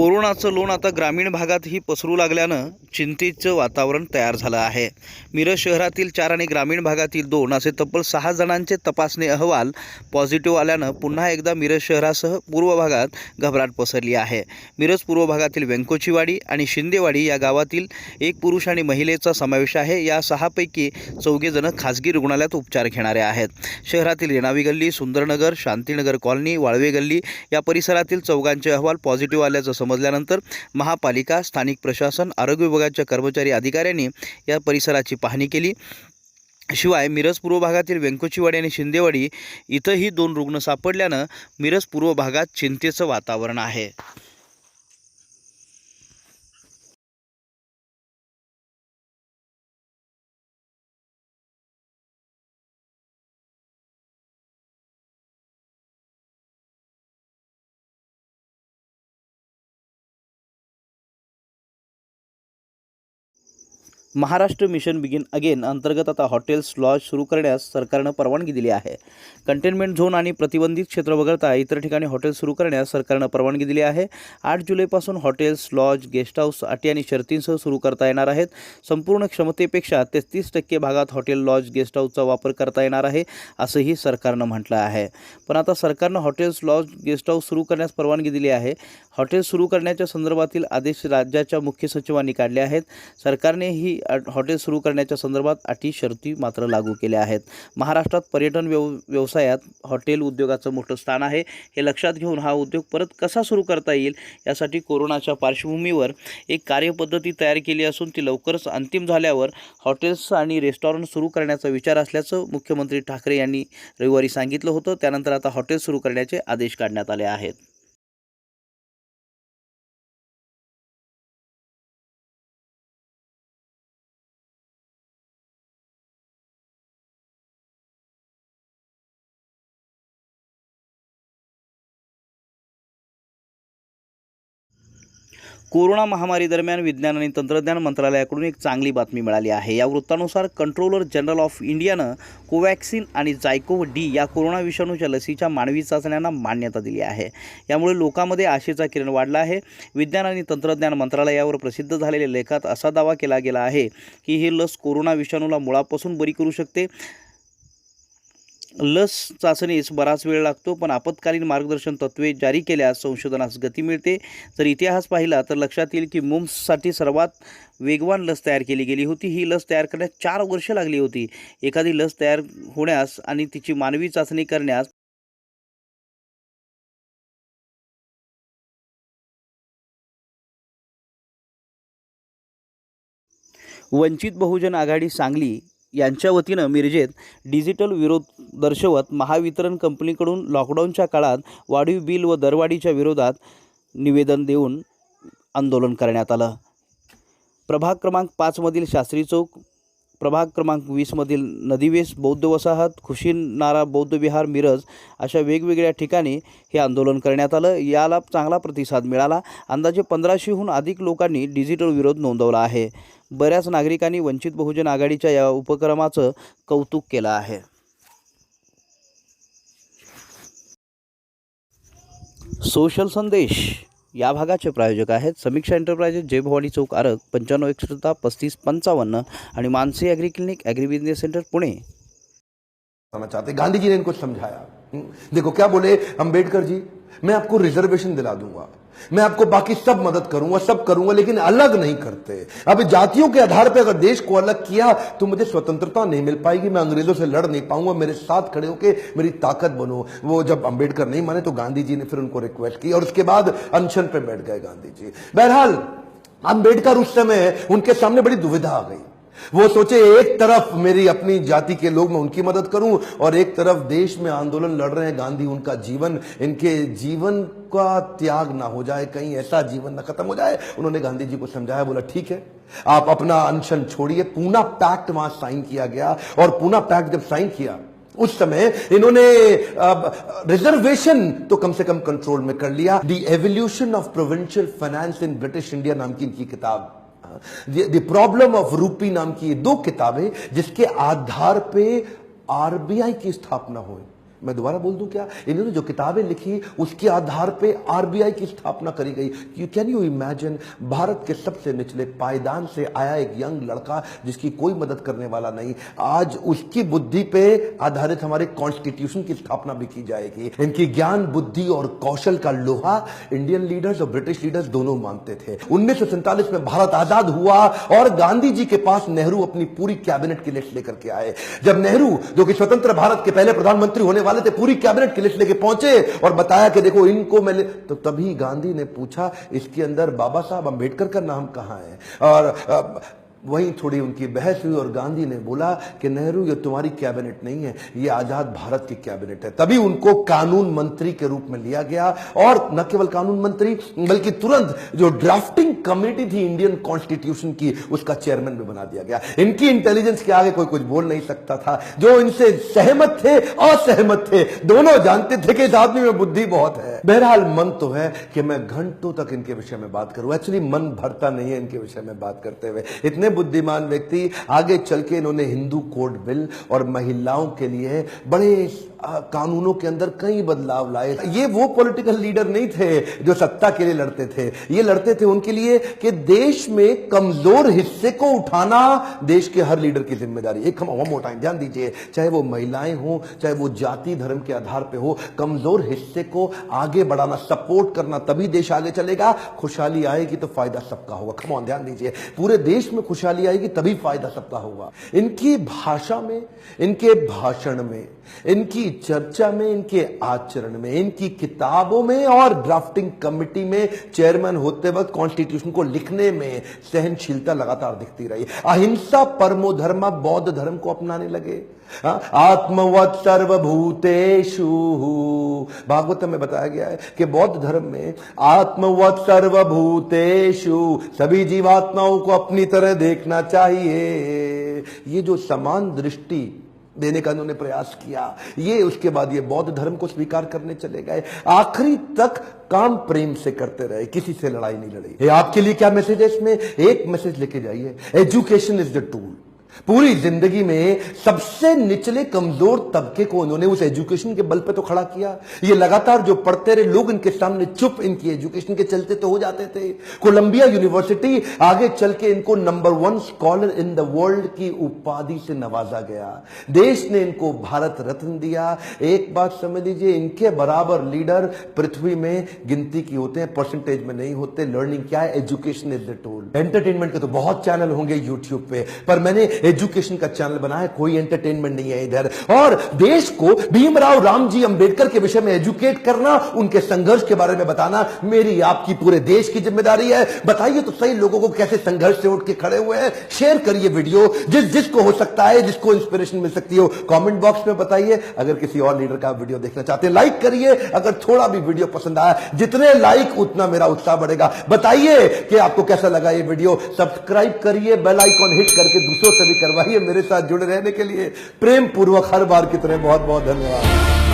कोरोनाचं लोण आता ग्रामीण भागातही पसरू लागल्यानं चिंतेचं वातावरण तयार झालं आहे. मिरज शहरातील 4 आणि ग्रामीण भागातील 2 असे तब्बल 6 जणांचे तपासणी अहवाल पॉझिटिव्ह आल्यानं पुन्हा एकदा मिरज शहरासह पूर्व भागात घबराट पसरली आहे. मिरज पूर्व भागातील व्यंकोचीवाडी आणि शिंदेवाडी या गावातील एक पुरुष आणि महिलेचा समावेश आहे. या 6 पैकी 4 जण खासगी रुग्णालयात उपचार घेणारे आहेत. शहरातील रेणावी गल्ली, सुंदरनगर, शांतीनगर कॉलनी, वाळवे गल्ली या परिसरातील 4 अहवाल पॉझिटिव्ह आल्याचं समजल्यानंतर महापालिका, स्थानिक प्रशासन, आरोग्य विभागाच्या कर्मचारी अधिकाऱ्यांनी या परिसराची पाहणी केली. शिवाय मिरज पूर्व भागातील व्यंकोचीवाडी आणि शिंदेवाडी इथंही 2 रुग्ण सापडल्यानं मिरज पूर्व भागात चिंतेचं वातावरण आहे. महाराष्ट्र मिशन बिगिन अगेन अंतर्गत आता हॉटेल्स, लॉज सुरू करण्यास सरकारनं परवानगी दिली आहे. कंटेनमेंट झोन आणि प्रतिबंधित क्षेत्र वगळता इतर ठिकाणी हॉटेल्स सुरू करण्यास सरकारनं परवानगी दिली आहे. 8 जुलैपासून हॉटेल्स, लॉज, गेस्ट हाऊस अटी आणि शर्तींसह सुरू करता येणार आहेत. संपूर्ण क्षमतेपेक्षा 33% भागात हॉटेल, लॉज, गेस्ट हाऊसचा वापर करता येणार आहे असंही सरकारनं म्हटलं आहे. पण आता सरकारनं हॉटेल्स, लॉज, गेस्ट हाऊस सुरू करण्यास परवानगी दिली आहे. हॉटेल्स सुरू करण्याच्या संदर्भातील आदेश राज्याच्या मुख्य सचिवांनी काढले आहेत. सरकारने ही हॉटेल सुरू करण्याच्या संदर्भात अटी शर्ती मात्र लागू केल्या आहेत. महाराष्ट्रात पर्यटन व्यवसायात हॉटेल उद्योगाचं मोठं स्थान आहे. हे लक्षात घेऊन हा उद्योग परत कसा सुरू करता येईल यासाठी कोरोनाच्या पार्श्वभूमीवर एक कार्यपद्धती तयार केली असून ती लवकरच अंतिम झाल्यावर हॉटेल्स आणि रेस्टॉरंट सुरू करण्याचा विचार असल्याचं मुख्यमंत्री ठाकरे यांनी रविवारी सांगितलं होतं. त्यानंतर आता हॉटेल सुरू करण्याचे आदेश काढण्यात आले आहेत. कोरोना महामारी दरम्यान विज्ञान आणि तंत्रज्ञान मंत्रालयाकडून एक चांगली बातमी मिळाली आहे. या वृत्तानुसार कंट्रोलर जनरल ऑफ इंडियानं कोवॅक्सिन आणि जायकोव-डी या कोरोना विषाणूच्या लसीच्या मानवी चाचण्यांना मान्यता दिली आहे. यामुळे लोकांमध्ये आशेचा किरण वाढला आहे. विज्ञान आणि तंत्रज्ञान मंत्रालयावर प्रसिद्ध झालेल्या लेखात असा दावा केला गेला आहे की ही लस कोरोना विषाणूला मुळापासून बरी करू शकते. लस चाचणीस बराच वेळ लागतो, पण आपत्कालीन मार्गदर्शन तत्त्वे जारी केल्यास संशोधनास गती मिळते. जर इतिहास पाहिला तर लक्षात येईल की मुंप्ससाठी सर्वात वेगवान लस तयार केली गेली होती. ही लस तयार करण्यास 4 वर्षे लागली होती. एखादी लस तयार होण्यास आणि तिची मानवी चाचणी करण्यास वंचित बहुजन आघाडी सांगली यांच्या वतीनं मिरजेत डिजिटल विरोध दर्शवत महावितरण कंपनीकडून लॉकडाऊनच्या काळात वाढीव बिल व दरवाढीच्या विरोधात निवेदन देऊन आंदोलन करण्यात आलं. प्रभाग क्रमांक 5 मधील शास्त्री चौक, प्रभाग क्रमांक 20 मधील नदीवेस बौद्ध वसाहत, खुशीनारा बौद्ध विहार मिरज अशा वेगवेगळ्या ठिकाणी हे आंदोलन करण्यात आलं. याला चांगला प्रतिसाद मिळाला. अंदाजे 1500हून अधिक लोकांनी डिजिटल विरोध नोंदवला आहे. बऱ्याच नागरिकांनी वंचित बहुजन आघाडीच्या या उपक्रमाचं कौतुक केलं आहे. सोशल संदेश या भागाचे प्रायोजक आहेत समीक्षा एंटरप्राइजेस, जय भवानी चौक, आरग 95 35 55 आणि Mansi agri clinic, agri business centre, Pune. चाहते गांधी जी ने इनको समझाया. देखो क्या बोले अंबेडकर जी, मैं आपको रिजर्वेशन दिला दूंगा, मैं आपको बाकी सब मदद करूंगा, सब करूंगा, लेकिन अलग नहीं करते. अब जातियों के आधार पर अगर देश को अलग किया तो मुझे स्वतंत्रता नहीं मिल पाएगी, मैं अंग्रेजों से लड़ नहीं पाऊंगा. मेरे साथ खड़े होके मेरी ताकत बनो. वो जब अंबेडकर नहीं माने तो गांधी जी ने फिर उनको रिक्वेस्ट की और उसके बाद अनशन पे बैठ गए गांधी जी. बहरहाल अंबेडकर उस समय उनके सामने बड़ी दुविधा आ गई. वो सोचे एक तरफ मेरी अपनी जाति के लोग, मैं उनकी मदद करूं, और एक तरफ देश में आंदोलन लड़ रहे हैं गांधी, उनका जीवन, इनके जीवन का त्याग ना हो जाए, कहीं ऐसा जीवन ना खत्म हो जाए. उन्होंने गांधी जी को समझाया, बोला ठीक है आप अपना अनशन छोड़िए. पूना पैक्ट वहां साइन किया गया और पूना पैक्ट जब साइन किया उस समय इन्होंने रिजर्वेशन तो कम से कम कंट्रोल में कर लिया. The evolution of provincial finance in British India नाम की इनकी किताब, द प्रॉब्लम ऑफ रूपी नाम की 2 किताबें जिसके आधार पे आरबीआई की स्थापना हुई. मैं दोबारा बोल दूं क्या? इन्होंने जो किताबें लिखी उसके आधार पे आरबीआई की स्थापना करी गई। कैन यू इमेजिन, भारत के सबसे निचले पायदान से आया एक यंग लड़का जिसकी कोई मदद करने वाला नहीं, आज उसकी बुद्धि पे आधारित हमारे कॉन्स्टिट्यूशन की स्थापना भी की जाएगी। इनकी ज्ञान, बुद्धि और कौशल का लोहा इंडियन लीडर्स और ब्रिटिश लीडर्स दोनों मानते थे। 1947 में भारत आजाद हुआ और गांधी जी के पास नेहरू अपनी पूरी कैबिनेट की लिस्ट लेकर के आए। जब नेहरू, जो कि स्वतंत्र भारत के पहले प्रधानमंत्री होने वाले थे, पूरी कैबिनेट की लिस्ट लेके पहुंचे और बताया कि देखो इनको मैं तो तभी गांधी ने पूछा इसके अंदर बाबा साहब अंबेडकर का नाम कहां है? और वहीं थोड़ी उनकी बहस हुई और गांधी ने बोला कि नेहरू, ये तुम्हारी कैबिनेट नहीं है, ये आजाद भारत की कैबिनेट है। तभी उनको कानून मंत्री के रूप में लिया गया और न केवल कानून मंत्री बल्कि तुरंत जो ड्राफ्टिंग कमेटी थी इंडियन कॉन्स्टिट्यूशन की, उसका चेयरमैन भी बना दिया गया। इनकी इंटेलिजेंस के आगे कोई कुछ बोल नहीं सकता था। जो इनसे सहमत थे, असहमत थे, दोनों जानते थे कि इस आदमी में बुद्धि बहुत है। बहरहाल मन तो है कि मैं घंटों तक इनके विषय में बात करूं, एक्चुअली मन भरता नहीं है इनके विषय में बात करते हुए। इतने बुद्धिमान व्यक्ति, आगे चल के इन्होंने हिंदू कोड बिल और महिलाओं के लिए बड़े कानूनों के अंदर कई बदलाव लाए। ये वो पॉलिटिकल लीडर नहीं थे जो सत्ता के लिए लड़ते थे, ये लड़ते थे उनके लिए कि देश में कमजोर हिस्से को उठाना देश के हर लीडर की जिम्मेदारी। एक हम वन मोर टाइम ध्यान दीजिए, चाहे वो महिलाएं हो, चाहे वो जाति धर्म के आधार पे हो, कमजोर हिस्से को आगे बढ़ाना, सपोर्ट करना, तभी देश आगे चलेगा। खुशहाली आएगी तो फायदा सबका होगा। कम ऑन, ध्यान दीजिए, पूरे देश में खुशहाली आएगी तभी फायदा सबका होगा। इनकी भाषा में, इनके भाषण में, इनकी चर्चा में, इनके आचरण में, इनकी किताबों में और ड्राफ्टिंग कमेटी में चेयरमैन होते वक्त कॉन्स्टिट्यूशन को लिखने में सहनशीलता लगातार दिखती रही। अहिंसा परमो धर्म, बौद्ध धर्म को अपनाने लगे। आत्मवत् सर्वभूतेषु, भागवत में बताया गया है कि बौद्ध धर्म में आत्मवत् सर्वभूतेषु, सभी जीवात्माओं को अपनी तरह देखना चाहिए। ये जो समान दृष्टि देने का उन्होंने प्रयास किया, ये उसके बाद ये बौद्ध धर्म को स्वीकार करने चले गए। आखिरी तक काम प्रेम से करते रहे, किसी से लड़ाई नहीं लड़ी। ये आपके लिए क्या मैसेज है इसमें? एक मैसेज लेके जाइए, एजुकेशन इज द टूल। पूरी जिंदगी में सबसे निचले कमजोर तबके को उन्होंने उस एजुकेशन के बल पे तो खड़ा किया। ये लगातार जो पढ़ते रहे लोग इनके सामने चुप, इनकी एजुकेशन के चलते तो हो जाते थे। कोलंबिया यूनिवर्सिटी आगे चल के इनको number 1 scholar in the world की उपाधि से नवाजा गया। देश ने इनको भारत रत्न दिया। एक बात समझ लीजिए, इनके बराबर लीडर पृथ्वी में गिनती की होते हैं, परसेंटेज में नहीं होते। लर्निंग क्या है? Education is the tool. Entertainment के तो बहुत चैनल होंगे यूट्यूब पे, पर मैंने एजुकेशन का चैनल बनाया, कोई एंटरटेनमेंट नहीं है इधर। और देश को भीमराव रामजी अंबेडकर के विषय में एजुकेट करना, उनके संघर्ष के बारे में बताना मेरी आपकी पूरे देश की जिम्मेदारी है। बताइए तो सही लोगों को कैसे संघर्ष से उठ के खड़े हुए हैं। शेयर करिए वीडियो, जिसको हो सकता है, जिसको इंस्पिरेशन मिल सकती हो, कमेंट बॉक्स में बताइए। अगर किसी और लीडर का वीडियो देखना चाहते हैं, लाइक करिए। अगर थोड़ा भी वीडियो पसंद आया, जितने लाइक उतना मेरा उत्साह बढ़ेगा। बताइए कि आपको कैसा लगा ये वीडियो। सब्सक्राइब करिए, बेल आइकॉन हिट करके दूसरों से भी करवाइए। मेरे साथ जुड़े रहने के लिए प्रेम पूर्वक हर बार की तरह बहुत बहुत धन्यवाद।